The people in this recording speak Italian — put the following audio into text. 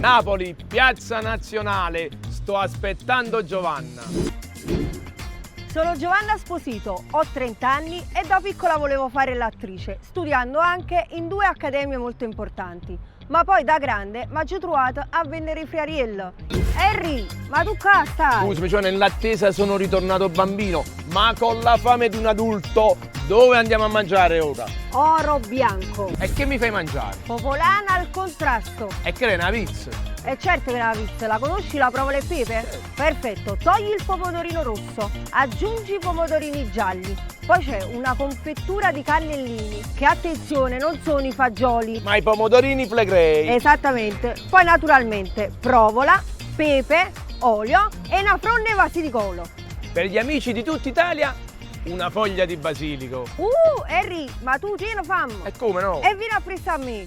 Napoli, Piazza Nazionale, sto aspettando Giovanna. Sono Giovanna Sposito, ho 30 anni e da piccola volevo fare l'attrice, studiando anche in 2 accademie molto importanti. Ma poi da grande mi ci trovato a vendere i friariello. Harry, ma tu qua stai? Scusami, cioè nell'attesa sono ritornato bambino, ma con la fame di un adulto, dove andiamo a mangiare ora? Oro bianco, E che mi fai mangiare? popolana al contrasto. E che è una pizza? E certo che la pizza, la conosci la provola e pepe? Perfetto, togli il pomodorino rosso, aggiungi i pomodorini gialli, poi c'è una confettura di cannellini, che attenzione non sono i fagioli. Ma i pomodorini flegrei. Esattamente, poi naturalmente provola, pepe, olio e una fronda e vasi di colo. Per gli amici di tutta Italia, una foglia di basilico. Harry, ma tu tieni fame? E come no? E vieni a prestare a me.